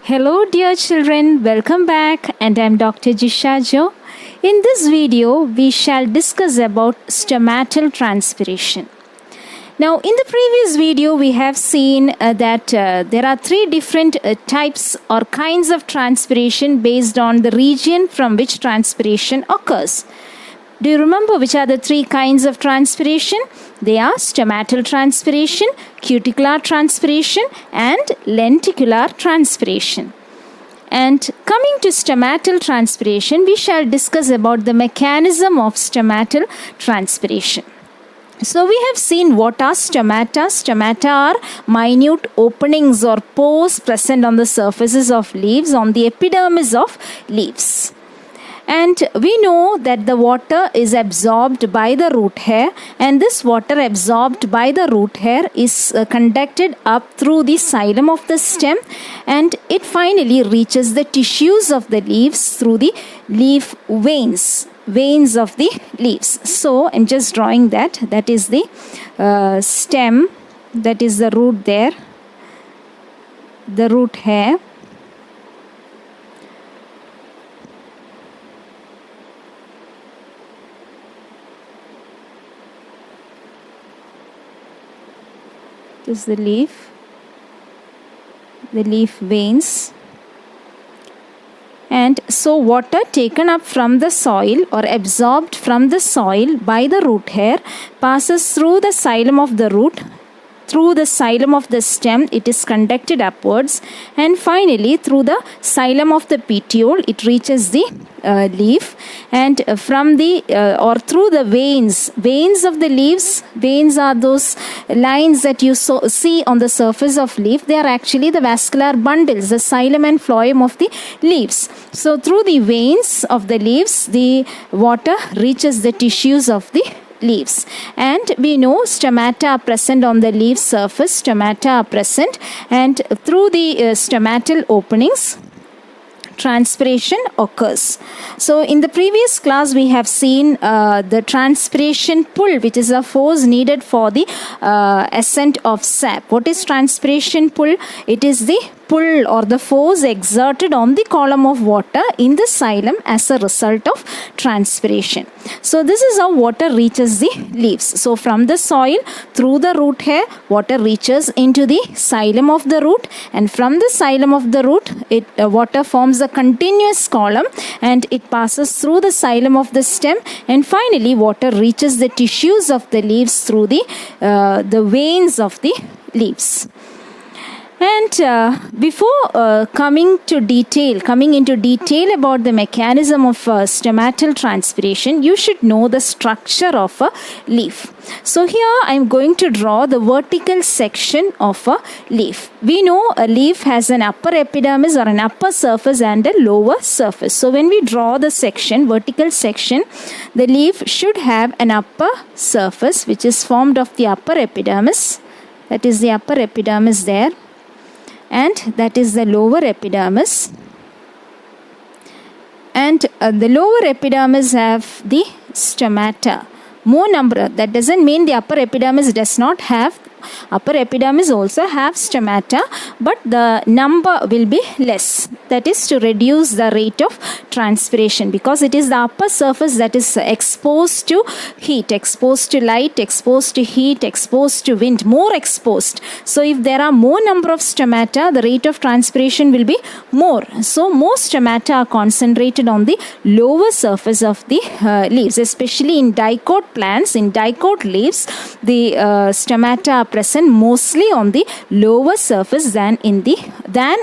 Hello dear children, welcome back and I am Dr. Jisha Jo. In this video, we shall discuss about stomatal transpiration. Now in the previous video, we have seen that there are three different types or kinds of transpiration based on the region from which transpiration occurs. Do you remember which are the three kinds of transpiration? They are stomatal transpiration, cuticular transpiration and lenticular transpiration. And coming to stomatal transpiration, we shall discuss about the mechanism of stomatal transpiration. So we have seen what are stomata. Stomata are minute openings or pores present on the surfaces of leaves, on the epidermis of leaves. And we know that the water is absorbed by the root hair, and this water absorbed by the root hair is conducted up through the xylem of the stem, and it finally reaches the tissues of the leaves through the leaf veins of the leaves. So I'm just drawing that is the stem, that is the root there, the root hair. Is the leaf veins, and so water taken up from the soil or absorbed from the soil by the root hair passes through the xylem of the root, through the xylem of the stem it is conducted upwards, and finally through the xylem of the petiole it reaches the leaf, and from the or through the veins of the leaves. Veins are those lines that you see on the surface of leaf. They are actually the vascular bundles, the xylem and phloem of the leaves. So through the veins of the leaves the water reaches the tissues of the leaves, and we know stomata are present on the leaf surface. Stomata are present, and through the stomatal openings transpiration occurs. So in the previous class we have seen the transpiration pull, which is a force needed for the ascent of sap. What is transpiration pull? It is the pull or the force exerted on the column of water in the xylem as a result of transpiration. So this is how water reaches the leaves. So from the soil through the root hair, water reaches into the xylem of the root, and from the xylem of the root water forms a continuous column and it passes through the xylem of the stem, and finally water reaches the tissues of the leaves through the veins of the leaves. And before coming into detail about the mechanism of stomatal transpiration, you should know the structure of a leaf. So here I am going to draw the vertical section of a leaf. We know a leaf has an upper epidermis or an upper surface and a lower surface. So when we draw the section, vertical section, the leaf should have an upper surface which is formed of the upper epidermis. That is the upper epidermis there. And that is the lower epidermis, and the lower epidermis have the stomata. More number, that doesn't mean the upper epidermis does not have. Upper epidermis also have stomata, but the number will be less. That is to reduce the rate of transpiration, because it is the upper surface that is exposed to heat, exposed to light, exposed to heat, exposed to wind, more exposed. So if there are more number of stomata, the rate of transpiration will be more. So more stomata are concentrated on the lower surface of the leaves, especially in dicot plants. In dicot leaves, the stomata are present mostly on the lower surface than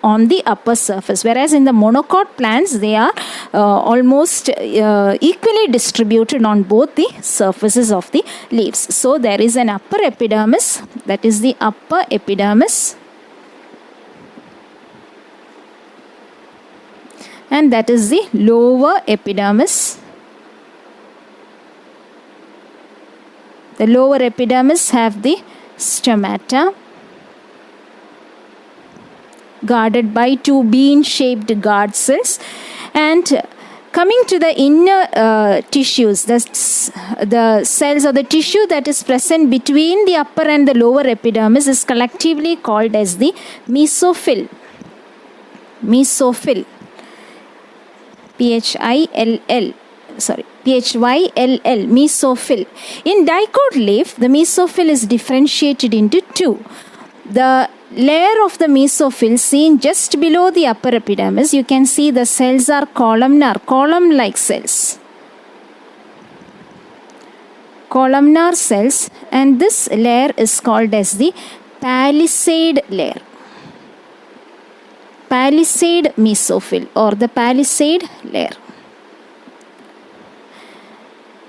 on the upper surface, whereas in the monocot plants they are almost equally distributed on both the surfaces of the leaves. So there is an upper epidermis, that is the upper epidermis, and that is the lower epidermis. The lower epidermis have the stomata guarded by two bean-shaped guard cells, and coming to the inner tissues, the cells or the tissue that is present between the upper and the lower epidermis is collectively called as the mesophyll. Mesophil. P-H-I-L-L. Sorry, P-H-Y-L-L, mesophil. In dicot leaf, the mesophil is differentiated into two. The layer of the mesophil seen just below the upper epidermis, you can see the cells are columnar, column-like cells. Columnar cells, and this layer is called as the palisade layer. Palisade mesophil or the palisade layer.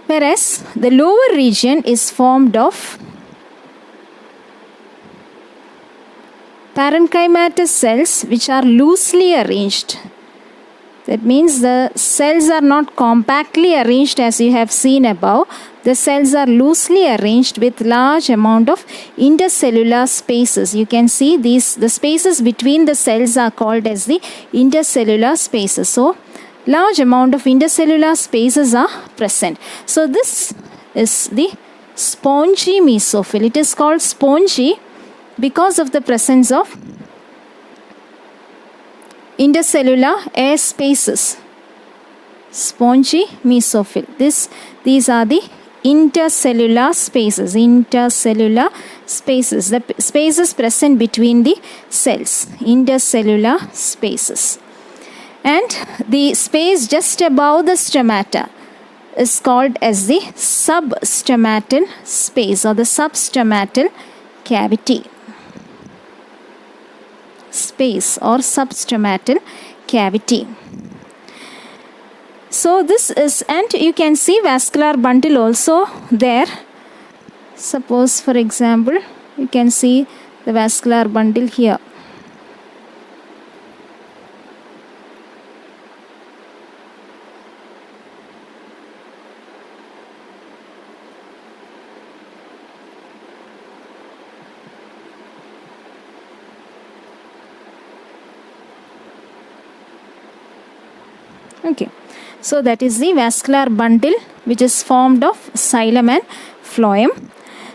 Whereas the lower region is formed of parenchymatous cells which are loosely arranged. That means the cells are not compactly arranged as you have seen above. The cells are loosely arranged with large amount of intercellular spaces. You can see the spaces between the cells are called as the intercellular spaces. So, large amount of intercellular spaces are present. So, this is the spongy mesophil. It is called spongy because of the presence of intercellular air spaces. Spongy mesophil. These are the intercellular spaces. Intercellular spaces. The spaces present between the cells. Intercellular spaces. And the space just above the stomata is called as the substomatal space or the substomatal cavity. Space or substomatal cavity. So this is, and you can see vascular bundle also there. Suppose for example, you can see the vascular bundle here. Okay, so that is the vascular bundle which is formed of xylem and phloem.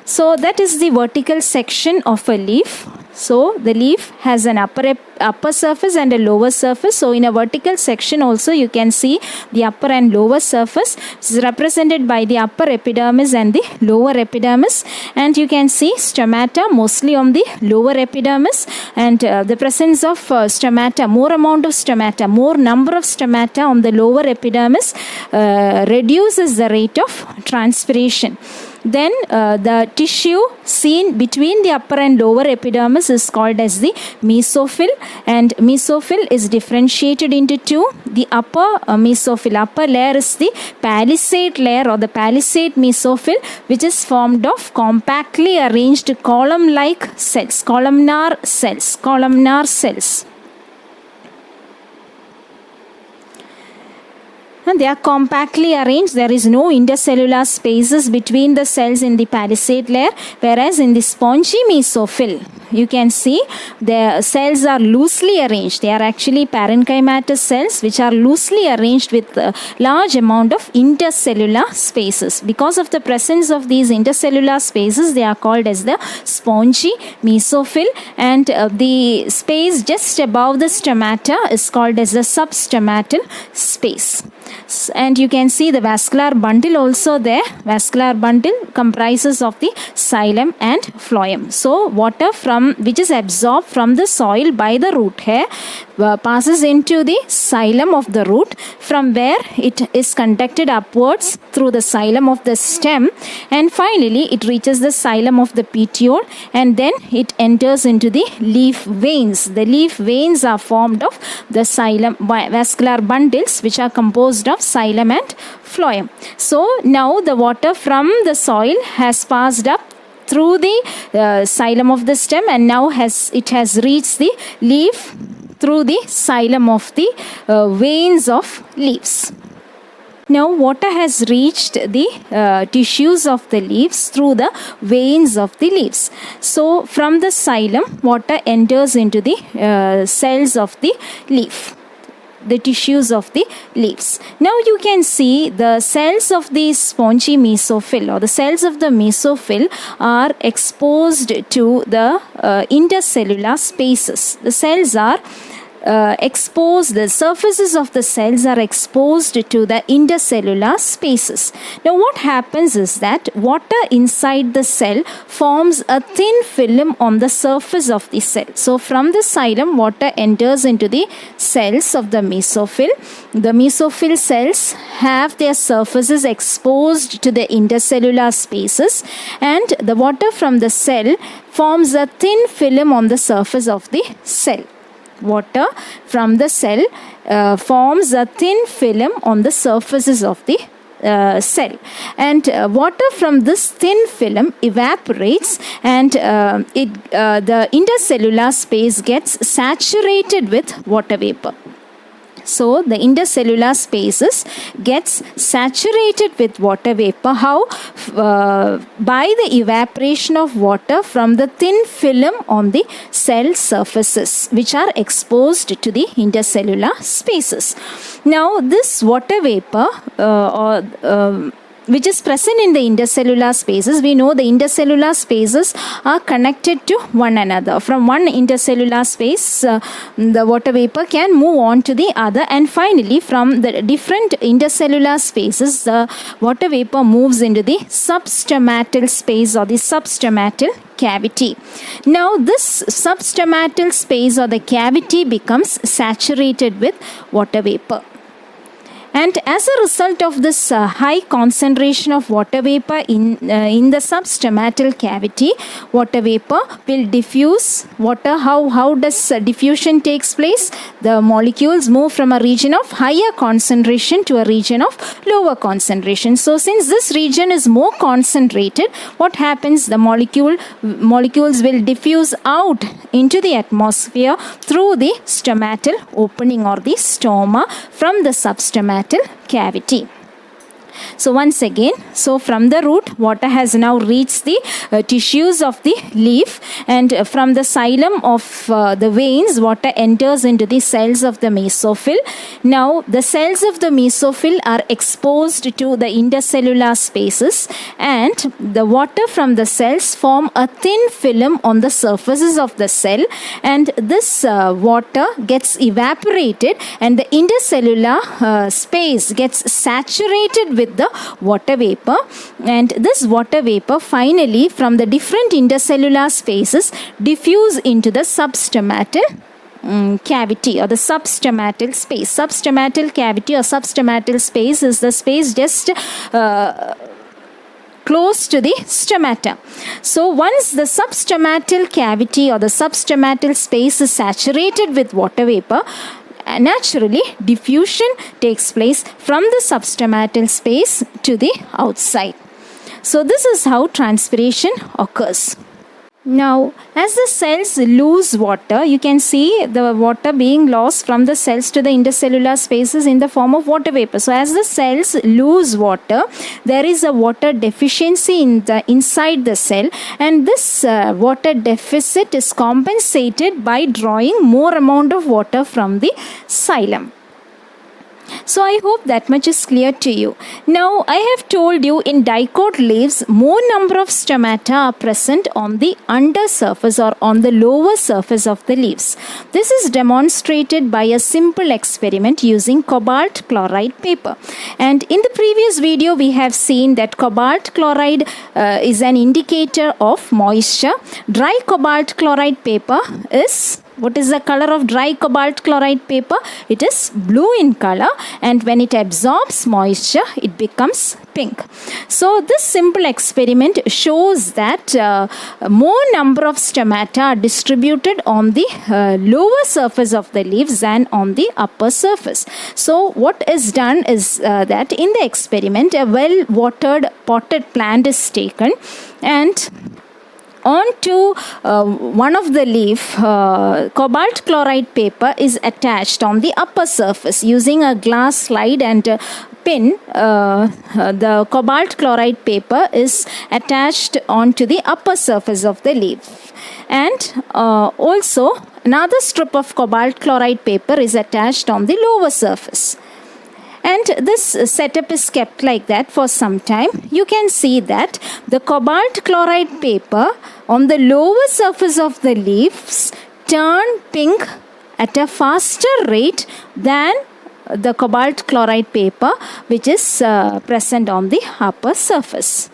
So that is the vertical section of a leaf. So the leaf has an upper surface and a lower surface. So in a vertical section also you can see the upper and lower surface, which is represented by the upper epidermis and the lower epidermis. And you can see stomata mostly on the lower epidermis, and the presence of stomata, more amount of stomata, more number of stomata on the lower epidermis reduces the rate of transpiration. Then the tissue seen between the upper and lower epidermis is called as the mesophil, and mesophil is differentiated into two. The upper mesophil, upper layer is the palisade layer or the palisade mesophil, which is formed of compactly arranged column-like cells, columnar cells, columnar cells. And they are compactly arranged. There is no intercellular spaces between the cells in the palisade layer, whereas in the spongy mesophil, you can see the cells are loosely arranged. They are actually parenchymatous cells which are loosely arranged with a large amount of intercellular spaces. Because of the presence of these intercellular spaces, they are called as the spongy mesophil, and the space just above the stomata is called as the substomatal space. And you can see the vascular bundle also there. Vascular bundle comprises of the xylem and phloem. So water which is absorbed from the soil by the root hair passes into the xylem of the root, from where it is conducted upwards through the xylem of the stem, and finally it reaches the xylem of the petiole, and then it enters into the leaf veins. The leaf veins are formed of the xylem vascular bundles which are composed of xylem and phloem. So now the water from the soil has passed up through the xylem of the stem, and now it has reached the leaf through the xylem of the veins of leaves. Now water has reached the tissues of the leaves through the veins of the leaves. So from the xylem, water enters into the cells of the leaf, the tissues of the leaves. Now you can see the cells of the spongy mesophil or the cells of the mesophil are exposed to the intercellular spaces. The cells are the surfaces of the cells are exposed to the intercellular spaces. Now what happens is that water inside the cell forms a thin film on the surface of the cell. So from the xylem, water enters into the cells of the mesophyll. The mesophyll cells have their surfaces exposed to the intercellular spaces, and the water from the cell forms a thin film on the surface of the cell. Water from the cell forms a thin film on the surfaces of the cell, and water from this thin film evaporates, and the intercellular space gets saturated with water vapor. So the intercellular spaces gets saturated with water vapor. How? By the evaporation of water from the thin film on the cell surfaces, which are exposed to the intercellular spaces. Now this water vapor which is present in the intercellular spaces, we know the intercellular spaces are connected to one another. From one intercellular space, the water vapor can move on to the other, and finally from the different intercellular spaces, the water vapor moves into the substomatal space or the substomatal cavity. Now this substomatal space or the cavity becomes saturated with water vapor. And as a result of this high concentration of water vapor in the substomatal cavity, water vapor will diffuse water. How does diffusion takes place? The molecules move from a region of higher concentration to a region of lower concentration. So since this region is more concentrated, what happens? The molecules will diffuse out into the atmosphere through the stomatal opening or the stoma from the substomatal cavity. So once again, so from the root, water has now reached the tissues of the leaf, and from the xylem of the veins, water enters into the cells of the mesophyll. Now the cells of the mesophyll are exposed to the intercellular spaces, and the water from the cells form a thin film on the surfaces of the cell, and this water gets evaporated, and the intercellular space gets saturated with the water vapor, and this water vapor finally from the different intercellular spaces diffuse into the substomatal cavity or the substomatal space. Substomatal cavity or substomatal space is the space just close to the stomata. So once the substomatal cavity or the substomatal space is saturated with water vapor, naturally diffusion takes place from the substomatal space to the outside. So this is how transpiration occurs. Now, as the cells lose water, you can see the water being lost from the cells to the intercellular spaces in the form of water vapor. So, as the cells lose water, there is a water deficiency inside the cell, and this water deficit is compensated by drawing more amount of water from the xylem. So I hope that much is clear to you. Now I have told you in dicot leaves, more number of stomata are present on the under surface or on the lower surface of the leaves. This is demonstrated by a simple experiment using cobalt chloride paper. And in the previous video we have seen that cobalt chloride is an indicator of moisture. Dry cobalt chloride paper is, what is the color of dry cobalt chloride paper? It is blue in color, and when it absorbs moisture, it becomes pink. So this simple experiment shows that more number of stomata are distributed on the lower surface of the leaves than on the upper surface. So what is done is that in the experiment, a well-watered potted plant is taken, and onto one of the leaf, cobalt chloride paper is attached on the upper surface using a glass slide and pin. The cobalt chloride paper is attached onto the upper surface of the leaf, and also another strip of cobalt chloride paper is attached on the lower surface. And this setup is kept like that for some time. You can see that the cobalt chloride paper on the lower surface of the leaves turn pink at a faster rate than the cobalt chloride paper which is present on the upper surface.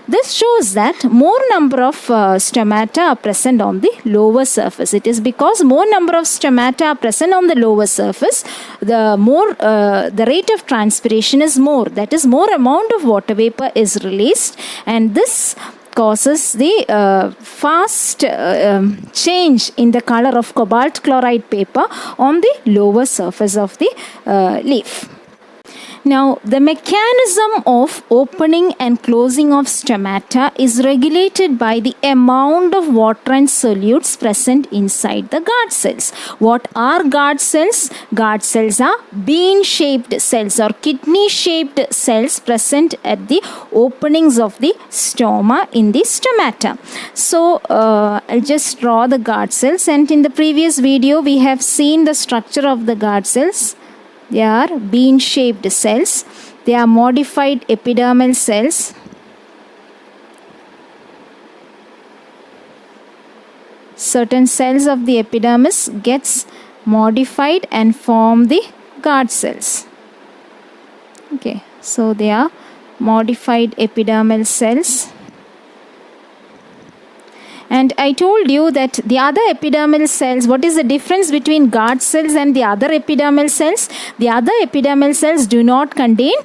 This shows that more number of stomata are present on the lower surface. It is because more number of stomata are present on the lower surface, the rate of transpiration is more. That is, more amount of water vapor is released, and this causes the fast change in the color of cobalt chloride paper on the lower surface of the leaf. Now, the mechanism of opening and closing of stomata is regulated by the amount of water and solutes present inside the guard cells. What are guard cells? Guard cells are bean-shaped cells or kidney-shaped cells present at the openings of the stoma in the stomata. So, I'll just draw the guard cells, and in the previous video we have seen the structure of the guard cells. They are bean-shaped cells. They are modified epidermal cells. Certain cells of the epidermis gets modified and form the guard cells. Okay, so they are modified epidermal cells. And I told you that the other epidermal cells, what is the difference between guard cells and the other epidermal cells? The other epidermal cells do not contain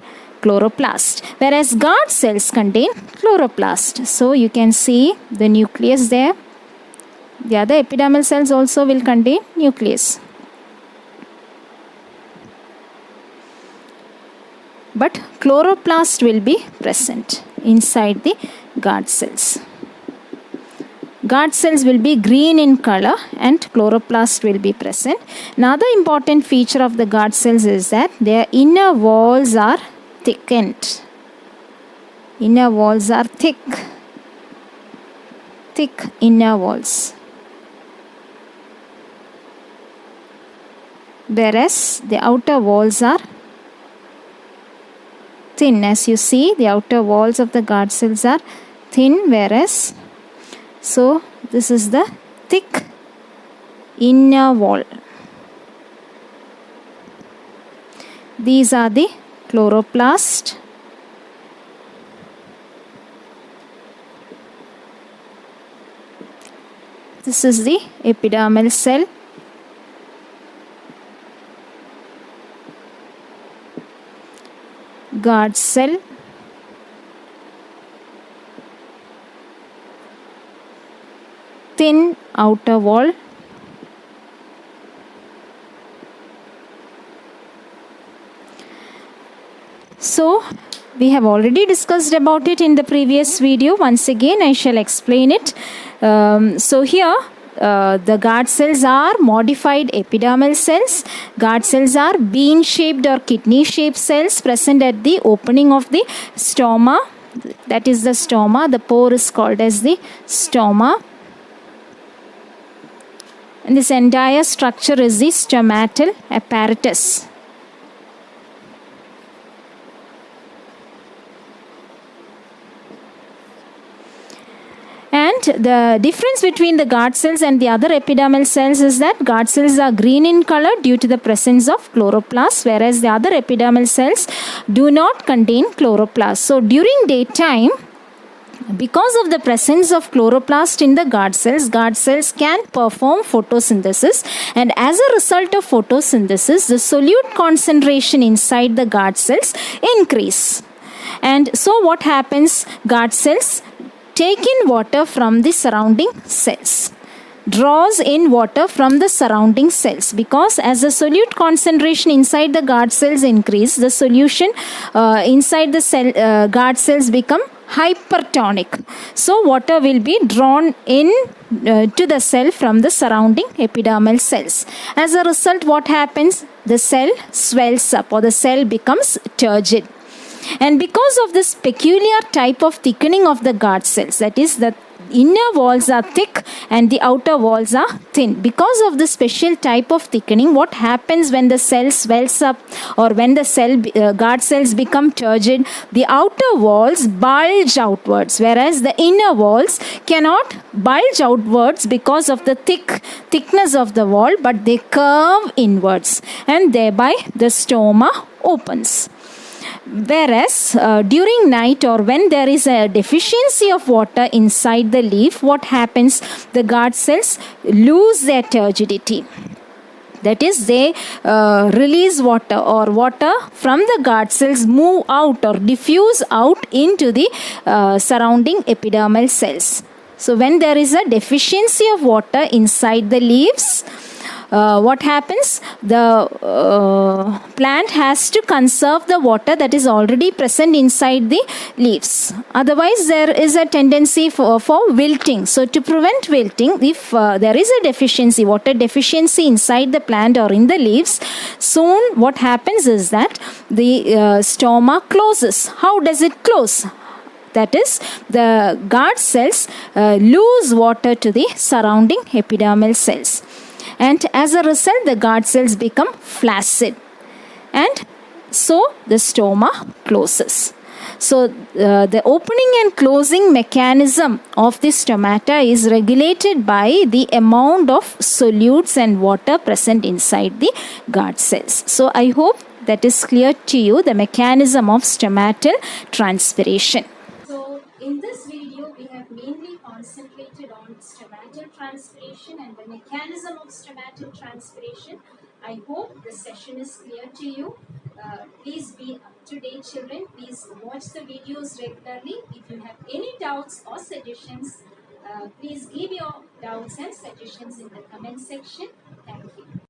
chloroplast, whereas guard cells contain chloroplast. So you can see the nucleus there. The other epidermal cells also will contain nucleus. But chloroplast will be present inside the guard cells. Guard cells will be green in color and chloroplast will be present. Another important feature of the guard cells is that their inner walls are thickened. Inner walls are thick. Thick inner walls. Whereas the outer walls are thin. As you see, the outer walls of the guard cells are thin, whereas so this is the thick inner wall. These are the chloroplast. This is the epidermal cell. Guard cell. Thin outer wall. So, we have already discussed about it in the previous video. Once again, I shall explain it. So, here the guard cells are modified epidermal cells. Guard cells are bean-shaped or kidney-shaped cells present at the opening of the stoma. That is the stoma. The pore is called as the stoma. And this entire structure is the stomatal apparatus. And the difference between the guard cells and the other epidermal cells is that guard cells are green in color due to the presence of chloroplast, whereas the other epidermal cells do not contain chloroplast. So during daytime, because of the presence of chloroplast in the guard cells can perform photosynthesis, and as a result of photosynthesis, the solute concentration inside the guard cells increase. And so what happens? Guard cells take in water from the surrounding cells, draws in water from the surrounding cells, because as the solute concentration inside the guard cells increase, the solution inside the cell, guard cells become hypertonic. So water will be drawn in to the cell from the surrounding epidermal cells. As a result, what happens? The cell swells up, or the cell becomes turgid. And because of this peculiar type of thickening of the guard cells, that is, the inner walls are thick and the outer walls are thin. Because of the special type of thickening, what happens when the cell swells up or when the guard cells become turgid, the outer walls bulge outwards, whereas the inner walls cannot bulge outwards because of the thickness of the wall, but they curve inwards, and thereby the stoma opens. Whereas during night or when there is a deficiency of water inside the leaf, what happens? The guard cells lose their turgidity. That is, they release water, or water from the guard cells move out or diffuse out into the surrounding epidermal cells. So when there is a deficiency of water inside the leaves, what happens? The plant has to conserve the water that is already present inside the leaves. Otherwise, there is a tendency for wilting. So to prevent wilting, if there is a deficiency, water deficiency inside the plant or in the leaves, soon what happens is that the stoma closes. How does it close? That is, the guard cells lose water to the surrounding epidermal cells. And as a result, the guard cells become flaccid. And so the stoma closes. So the opening and closing mechanism of the stomata is regulated by the amount of solutes and water present inside the guard cells. So I hope that is clear to you, the mechanism of stomatal transpiration. So in this video, we have mainly concentrated on stomatal transpiration and the mechanism of stomatal transpiration. I hope the session is clear to you. Please be up to date, children. Please watch the videos regularly. If you have any doubts or suggestions, please give your doubts and suggestions in the comment section. Thank you.